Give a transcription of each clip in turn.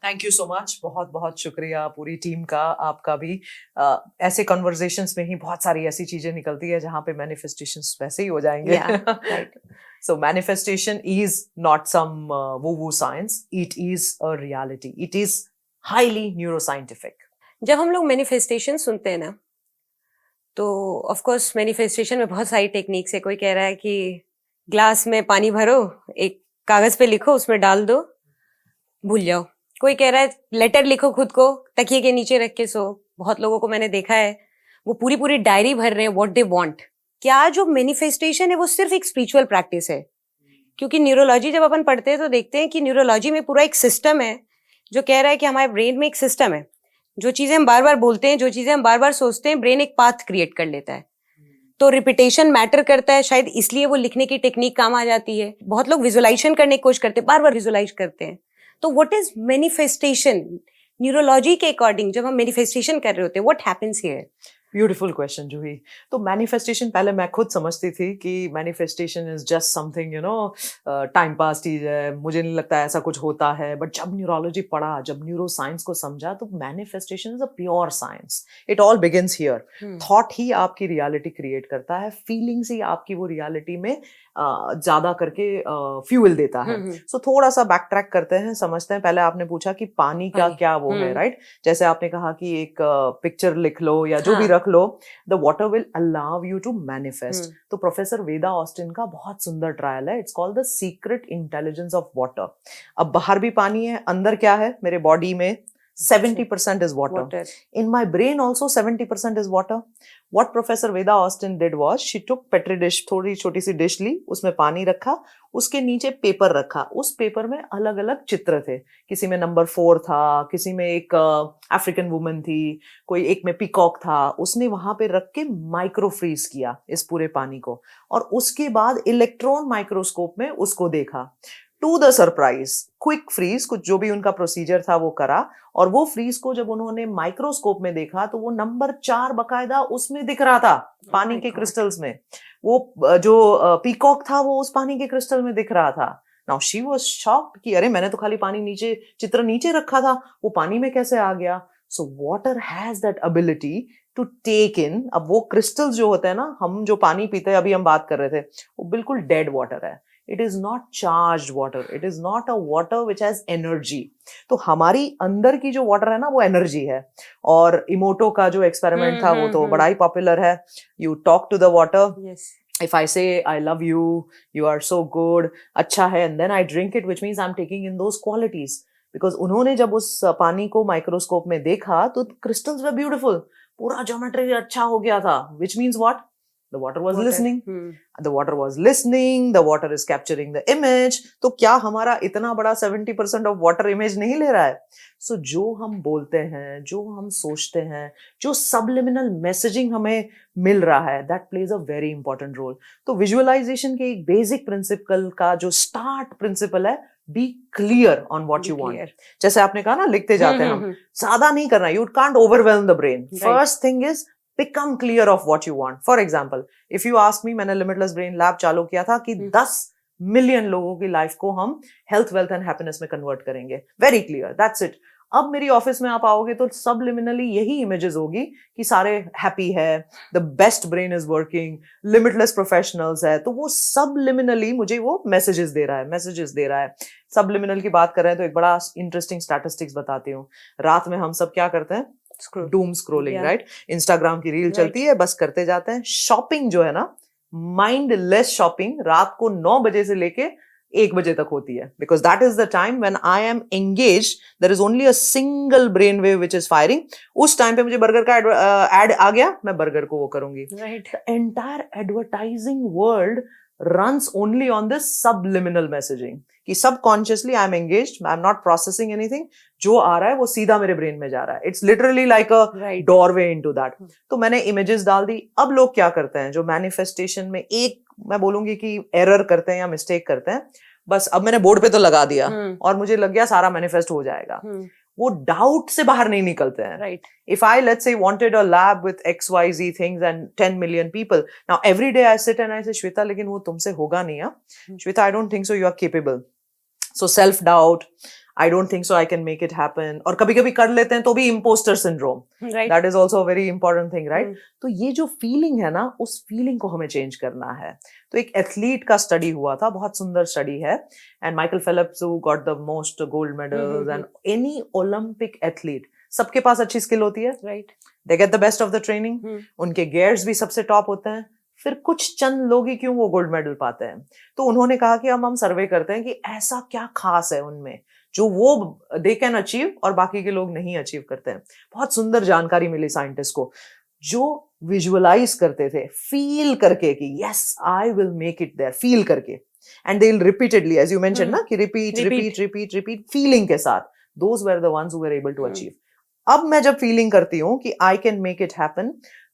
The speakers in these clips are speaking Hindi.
थैंक यू सो मच, बहुत बहुत शुक्रिया पूरी टीम का, आपका भी। ऐसे कन्वर्सेशंस में ही बहुत सारी ऐसी चीजें निकलती है जहाँ पे मैनिफेस्टेशंस वैसे ही हो जाएंगे। Right. So manifestation is not some woo-woo science, it is a reality, it is highly neuroscientific. जब हम लोग मैनिफेस्टेशन सुनते हैं ना, तो ऑफ कोर्स मैनिफेस्टेशन में बहुत सारी टेक्निक्स है। कोई कह रहा है कि ग्लास में पानी भरो, एक कागज पे लिखो, उसमें डाल दो, भूल जाओ। कोई कह रहा है लेटर लिखो खुद को, तकिए के नीचे रख के सो। बहुत लोगों को मैंने देखा है, वो पूरी पूरी डायरी भर रहे हैं व्हाट दे वांट। क्या जो मैनिफेस्टेशन है वो सिर्फ एक स्पिरिचुअल प्रैक्टिस है? क्योंकि न्यूरोलॉजी जब अपन पढ़ते हैं तो देखते हैं कि न्यूरोलॉजी में पूरा एक सिस्टम है जो कह रहा है कि हमारे ब्रेन में एक सिस्टम है। जो चीजें हम बार बार बोलते हैं, जो चीजें हम बार बार सोचते हैं, ब्रेन एक पाथ क्रिएट कर लेता है। तो रिपीटेशन मैटर करता है, शायद इसलिए वो लिखने की टेक्निक काम आ जाती है। बहुत लोग विजुअलाइजेशन करने की कोशिश करते हैं, बार बार विजुअलाइज करते हैं। तो व्हाट इज मैनिफेस्टेशन न्यूरोलॉजी के अकॉर्डिंग? जब हम मैनिफेस्टेशन कर रहे होते हैं, what happens here? Beautiful question Juhi. तो मैनिफेस्टेशन, पहले मैं खुद समझती थी कि manifestation is just something time pass चीज है, मुझे नहीं लगता ऐसा कुछ होता है। बट जब न्यूरोलॉजी पढ़ा, जब न्यूरो साइंस को समझा, तो manifestation is a pure science. It all begins here. Thought ही आपकी रियलिटी क्रिएट करता है, फीलिंग्स ही आपकी वो रियलिटी में ज्यादा करके फ्यूल देता है। सो थोड़ा सा बैक ट्रैक करते हैं, समझते हैं। पहले आपने पूछा कि पानी का क्या वो है, राइट? जैसे आपने कहा कि एक पिक्चर लिख लो या जो भी रख लो, the water will allow you to manifest. तो प्रोफेसर वेदा ऑस्टिन का बहुत सुंदर ट्रायल है, it's called the secret intelligence of water. अब बाहर भी पानी है, अंदर क्या है? मेरे बॉडी में 70% is water. In my brain also 70% is water. What Professor Veda Austin did was, she took petri dish, थोड़ी छोटी सी डिश ली, उसमें पानी रखा, उसके नीचे पेपर रखा। उस पेपर में अलग अलग चित्र थे। किसी में नंबर 4 था, किसी में एक अफ्रीकन वुमन थी, कोई एक में पीकॉक था। उसने वहां पे रख के माइक्रो फ्रीज किया इस पूरे पानी को, और उसके बाद इलेक्ट्रॉन माइक्रोस्कोप में उसको देखा। To the surprise, quick freeze, कुछ जो भी उनका प्रोसीजर था वो करा, और वो फ्रीज को जब उन्होंने माइक्रोस्कोप में देखा तो वो नंबर 4 बकायदा उसमें दिख रहा था, पानी के क्रिस्टल्स में। वो जो पीकॉक था वो उस पानी के क्रिस्टल में दिख रहा था। नाउ शी वाज शॉक्ड कि अरे, मैंने तो खाली पानी नीचे, चित्र नीचे रखा था, वो पानी में कैसे आ गया? So water has that ability to take in. अब वो क्रिस्टल्स जो होते हैं ना, हम जो पानी पीते हैं, अभी हम बात कर रहे थे, वो बिल्कुल डेड वाटर है। It is not charged water. It is not a water which has energy. तो हमारी अंदर की जो वाटर है ना, वो एनर्जी है। और इमोटो का जो एक्सपेरिमेंट था वो तो बड़ा ही पॉपुलर है। You talk to the water. Yes. If I say I love you, you are so good, अच्छा है, and then I drink it, which means I'm taking in those qualities. Because उन्होंने जब उस पानी को माइक्रोस्कोप में देखा तो crystals were beautiful. पूरा ज्योमेट्री अच्छा हो गया था, which means what? The water was listening. The water was listening. The water is capturing the image. तो क्या हमारा इतना बड़ा 70% of water image नहीं ले रहा है? So जो हम बोलते हैं, जो हम सोचते हैं, जो subliminal messaging हमें मिल रहा है, that plays a very important role. तो visualization के एक basic principle का जो start principle है, be clear on what you want. जैसे आपने कहा ना, लिखते जाते हैं हम, ज्यादा नहीं करना, you can't overwhelm the brain. First thing is become clear of what you want. For example, if you ask me, मैंने Limitless Brain Lab चालू किया था कि 10 मिलियन लोगों की लाइफ को हम हेल्थ, वेल्थ एंड हैप्पीनेस में कन्वर्ट करेंगे। Very clear, that's it. अब मेरी ऑफिस में आप आओगे तो सबलिमिनली यही इमेजेस होगी कि सारे हैप्पी है, the best brain is working, limitless professionals है। तो वो सबलिमिनली मुझे वो मैसेजेस दे रहा है। सबलिमिनल की बात कर रहे हैं तो एक बड़ा इंटरेस्टिंग स्टैटिस्टिक्स बताती हूँ। रात में हम सब क्या करते हैं? Doom scrolling, right? इंस्टाग्राम की रील चलती है, बस करते जाते हैं। शॉपिंग जो है ना, माइंडलेस शॉपिंग, रात को 9 बजे से लेके 1 बजे तक होती है, because that is the time when I am engaged, there is only a single brain wave which is firing. उस टाइम पे मुझे बर्गर का एड आ गया, मैं बर्गर को वो करूंगी। The entire advertising world runs only on this subliminal messaging कि subconsciously I'm engaged, I'm not processing anything, जो आ रहा है वो सीधा मेरे ब्रेन में जा रहा है। It's literally like a doorway into that. तो मैंने images डाल दी। अब लोग क्या करते हैं, जो मैनिफेस्टेशन में एक, मैं बोलूंगी कि एरर करते हैं या मिस्टेक करते हैं, बस अब मैंने बोर्ड पे तो लगा दिया और मुझे लग गया सारा मैनिफेस्ट हो जाएगा। वो डाउट से बाहर नहीं निकलते हैं। Right. If I, let's say, wanted a lab with XYZ things and 10 million people, now every day I sit and I say, Shweta, लेकिन वो तुमसे होगा नहीं, हाँ? Shweta, I don't think so, you are capable. So self-doubt, I don't think so I can make it happen, और कभी कभी कर लेते हैं तो भी impostor syndrome, right. That is also very important thing, right? तो ये जो फीलिंग है ना, उस फीलिंग को हमें चेंज करना है। तो एक एथलीट का स्टडी हुआ था, बहुत सुंदर स्टडी है, and Michael Phelps who got the most gold medals, and any Olympic athlete, सबके पास अच्छी स्किल होती है, right. They get the best of the training, उनके गियर्स भी सबसे टॉप होते हैं, फिर कुछ चंद लोग ही क्यों वो गोल्ड मेडल पाते हैं। तो उन्होंने कहा कि हम सर्वे करते हैं कि ऐसा क्या खास है उनमें जो वो दे कैन अचीव और बाकी के लोग नहीं अचीव करते हैं। बहुत सुंदर जानकारी मिली साइंटिस्ट को, जो विजुअलाइज करते थे फील करके कि yes I will make it there, feel करके, and they will repeatedly, as you mention ना, कि repeat repeat repeat repeat feeling के साथ, those were the ones who were able to achieve. अब मैं जब फीलिंग करती हूँ कि I can make it happen,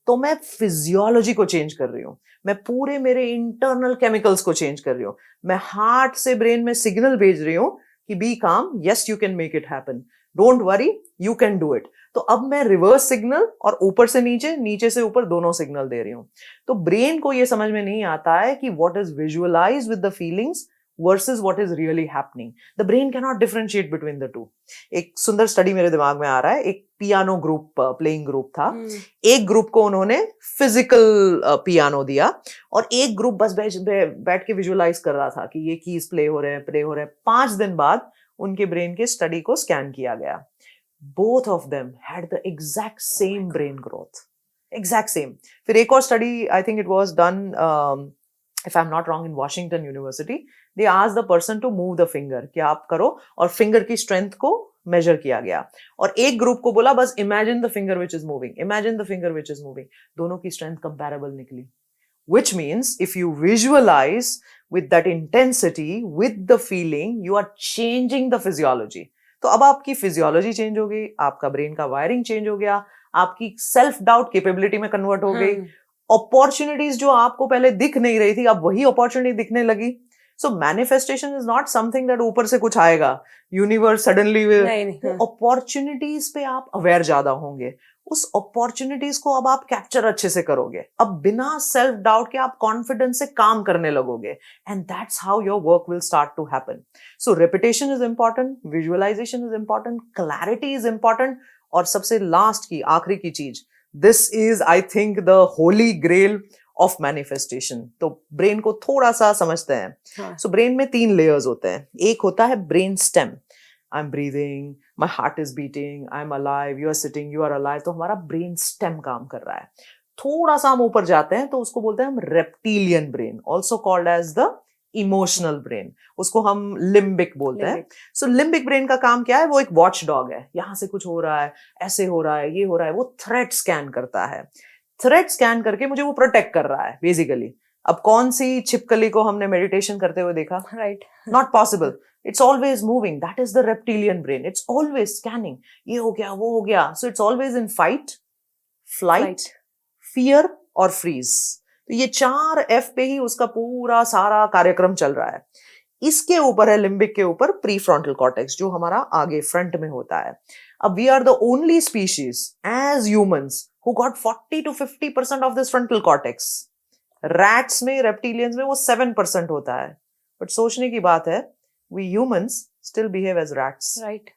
तो मैं फिजियोलॉजी को चेंज कर रही हूँ, मैं पूरे मेरे इंटरनल केमिकल्स को चेंज कर रही हूँ, मैं हार्ट से ब्रेन में सिग्नल भेज रही हूँ कि बी काम, yes you can make it happen, don't worry, you can do it. तो अब मैं रिवर्स सिग्नल और ऊपर से नीचे, नीचे से ऊपर दोनों सिग्नल दे रही हूँ। तो ब्रेन को ये समझ में नहीं आता है कि what is visualise with the feelings versus what is really happening. The brain cannot differentiate between the two. एक सुंदर स्टडी मेरे दिमाग में आ रहा है, एक पियानो ग्रुप, प्लेइंग ग्रुप था। एक ग्रुप को उन्होंने फिजिकल पियानो दिया और एक ग्रुप बस बैठ के विजुअलाइज कर रहा था कि ये कीज प्ले हो रहे हैं। 5 दिन बाद उनके ब्रेन के स्टडी को स्कैन किया गया। Both of them had the exact same brain growth, exact same. फिर एक और study, I think it was done if I'm not wrong in Washington University, they asked the person to move the finger, कि आप करो, और फिंगर की स्ट्रेंथ को मेजर किया गया। और एक ग्रुप को बोला बस imagine the finger which is moving, imagine the finger which is moving. दोनों की स्ट्रेंथ कंपैरेबल निकली, which means if you visualize with that intensity, with the feeling, you are changing the physiology. तो अब आपकी फिजियोलॉजी चेंज हो गई, आपका ब्रेन का वायरिंग चेंज हो गया, आपकी सेल्फ डाउट कैपेबिलिटी में कन्वर्ट हो गई, अपॉर्चुनिटीज जो आपको पहले दिख नहीं रही थी अब वही अपॉर्चुनिटी दिखने लगी। So manifestation is not something that ऊपर से कुछ आएगा, यूनिवर्स सडनली विल, अपॉर्चुनिटीज पे आप अवेयर ज्यादा होंगे, उस अपॉर्चुनिटीज को अब आप कैप्चर अच्छे से करोगे, अब बिना सेल्फ डाउट के आप कॉन्फिडेंस से काम करने लगोगे, and that's how your work will start to happen. So repetition is important, visualisation is important, clarity is important, और सबसे लास्ट की आखिरी की चीज, this is I think the holy grail of manifestation। तो ब्रेन को थोड़ा सा समझते हैं। सो ब्रेन में 3 लेयर्स होते हैं। एक होता है brain stem, I am breathing, my heart is beating, I am alive, you are sitting, you are alive, तो हमारा ब्रेन स्टेम काम कर रहा है। थोड़ा सा हम ऊपर जाते हैं तो उसको बोलते हैं हम reptilian brain, also called as the emotional brain, उसको हम लिम्बिक बोलते हैं। सो लिम्बिक ब्रेन का काम क्या है? वो एक वॉच डॉग है, यहां से कुछ हो रहा है, ऐसे हो रहा है, ये हो रहा है, वो थ्रेट स्कैन करता है, थ्रेट स्कैन करके मुझे वो प्रोटेक्ट कर रहा है बेसिकली। अब कौन सी छिपकली को हमने मेडिटेशन करते हुए देखा? Right, not possible, it's always moving, that is the reptilian brain, it's always scanning, ये हो गया, वो हो गया। So it's always in fight, flight, fear और फ्रीज। तो ये 4 एफ पे ही उसका पूरा सारा कार्यक्रम चल रहा है। इसके ऊपर है, लिम्बिक के ऊपर, प्री फ्रंटल कॉर्टेक्स, जो हमारा आगे फ्रंट में होता है। अब we are the only species as humans who got 40 to 50% of this frontal cortex. Rats में, रेप्टिलियंस में वो 7% होता है। बट सोचने की बात है, we humans still behave as rats. Right,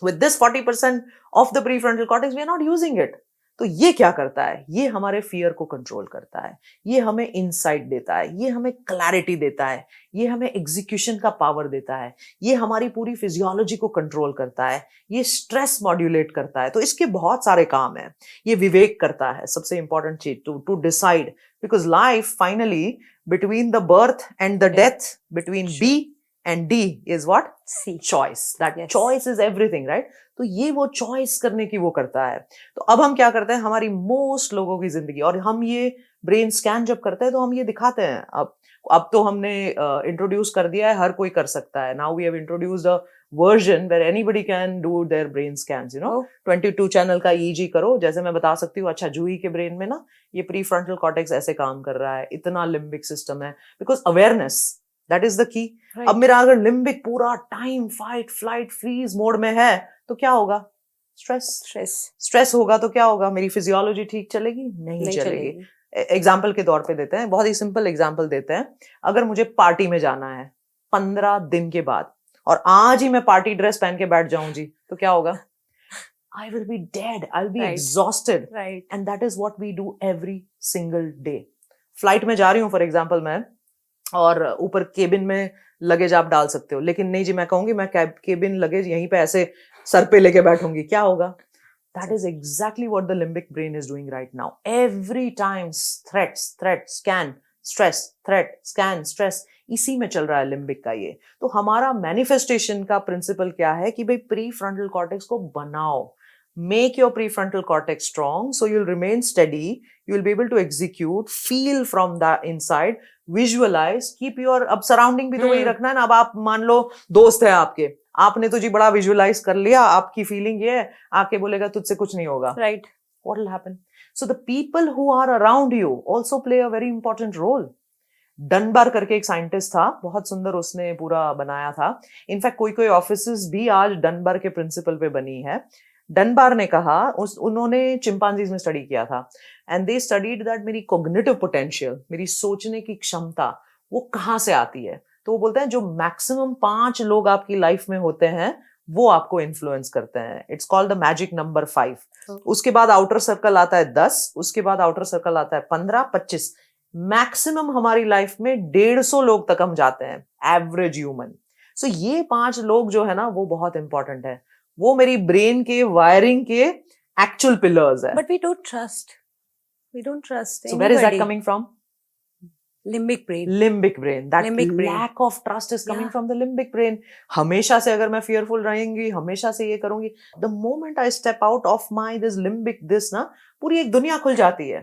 with this 40% of the pre frontal cortex we are not using it. तो ये क्या करता है? ये हमारे फियर को कंट्रोल करता है, ये हमें इनसाइट देता है, ये हमें क्लैरिटी देता है, ये हमें एग्जीक्यूशन का पावर देता है, ये हमारी पूरी फिजियोलॉजी को कंट्रोल करता है, ये स्ट्रेस मॉड्यूलेट करता है। तो इसके बहुत सारे काम हैं। ये विवेक करता है, सबसे इंपॉर्टेंट चीज, to decide, because life finally between the birth and the death, between B and D is what? C. Choice. That Yes. choice is everything, right? तो ये वो चॉइस करने की वो करता है। तो अब हम क्या करते हैं, हमारी मोस्ट लोगों की जिंदगी, और हम ये ब्रेन स्कैन जब करते हैं तो हम ये दिखाते हैं। अब तो हमने इंट्रोड्यूस कर दिया है, हर कोई कर सकता है। Now we have introduced a version where anybody can do their brain scans, you know. 22 channel का EEG करो, जैसे मैं बता सकती हूँ, अच्छा जूही के ब्रेन में ना ये प्री फ्रंटल कॉर्टेक्स ऐसे काम कर रहा है, इतना लिम्बिक सिस्टम है, because awareness, that is the key. अब मेरा अगर लिम्बिक पूरा time fight flight freeze mode में है तो क्या होगा? स्ट्रेस होगा तो क्या होगा? मेरी फिजियोलॉजी ठीक चलेगी? नहीं चलेगी। एग्जाम्पल के तौर पे देते हैं, बहुत ही सिंपल एग्जाम्पल देते हैं। अगर मुझे पार्टी में जाना है 15 दिन के बाद, और आज ही मैं पार्टी ड्रेस पहन के बैठ जाऊं जी, तो क्या होगा? I will be dead. I'll be Right. exhausted. Right. And that is what we do every single day. Flight में जा रही हूँ फॉर एग्जाम्पल मैं, और ऊपर केबिन में लगेज आप डाल सकते हो, लेकिन नहीं जी, मैं कहूंगी मैं केबिन लगेज यहीं पे ऐसे सर पे लेके बैठूंगी, क्या होगा? That is exactly what the limbic brain is doing right now. Every time threat, scan, stress, threat, scan, stress, इसी में चल रहा है लिम्बिक का ये। तो हमारा मैनिफेस्टेशन का प्रिंसिपल क्या है कि भाई प्री फ्रंटल कॉर्टेक्स को बनाओ, make your prefrontal cortex strong so you'll remain steady, you'll be able to execute, feel from the inside, visualize, keep your, अब सराउंडिंग भी तो वही रखना है ना। अब आप मान लो दोस्त है आपके, आपने तो जी बड़ा विजुअलाइज कर लिया, आपकी फीलिंग ये है, आके बोलेगा तुझसे कुछ नहीं होगा, Right. what will happen? So the people who are around you also play a very important role. डनबार करके एक साइंटिस्ट था, बहुत सुंदर उसने पूरा बनाया था। इनफैक्ट कोई कोई ऑफिसेस भी आज डनबार के प्रिंसिपल पे बनी है। डनबार ने कहा, उन्होंने चिंपांजीज में स्टडी किया था, एंड दे स्टडीड दैट मेरी कोग्निटिव पोटेंशियल, मेरी सोचने की क्षमता, वो कहाँ से आती है। तो वो बोलते हैं जो मैक्सिमम 5 लोग आपकी लाइफ में होते हैं वो आपको इन्फ्लुएंस करते हैं। It's called the magic number 5। उसके बाद आउटर सर्कल आता है 10, उसके बाद आउटर सर्कल आता है 15, 25, मैक्सिमम हमारी लाइफ में 150 लोग तक हम जाते हैं, एवरेज ह्यूमन। सो ये 5 लोग जो है ना वो बहुत इंपॉर्टेंट है, वो मेरी ब्रेन के वायरिंग के एक्चुअल पिलर्स है। But we don't trust. We don't trust So where is that anybody. coming from? Limbic brain. Limbic brain. That Limbic brain. lack of trust is coming Yeah. from the limbic brain. हमेशा से अगर मैं fearful रहेंगी, हमेशा से ये करूंगी, the moment I step out of my this limbic this ना, पूरी एक दुनिया खुल जाती है,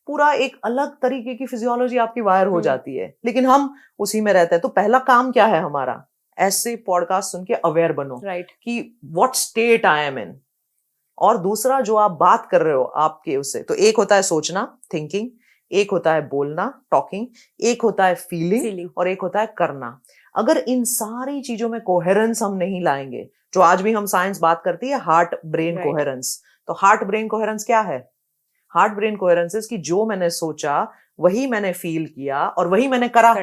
पूरा एक अलग तरीके की फिजियोलॉजी आपकी वायर हो जाती है, लेकिन हम उसी में रहते हैं। तो पहला काम क्या है हमारा? ऐसे पॉडकास्ट सुन के अवेयर बनो Right. कि व्हाट स्टेट आई एम इन। और दूसरा जो आप बात कर रहे हो आपके उससे, तो एक होता है सोचना, थिंकिंग, एक होता है बोलना, टॉकिंग, एक होता है फीलिंग, और एक होता है करना। अगर इन सारी चीजों में कोहेरेंस हम नहीं लाएंगे, जो आज भी हम साइंस बात करती है हार्ट ब्रेन Right. कोहेरेंस, तो हार्ट ब्रेन कोहेरेंस क्या है? हार्ट ब्रेन कोहेरेंस कि जो मैंने सोचा वही मैंने फील किया और वही मैंने करा।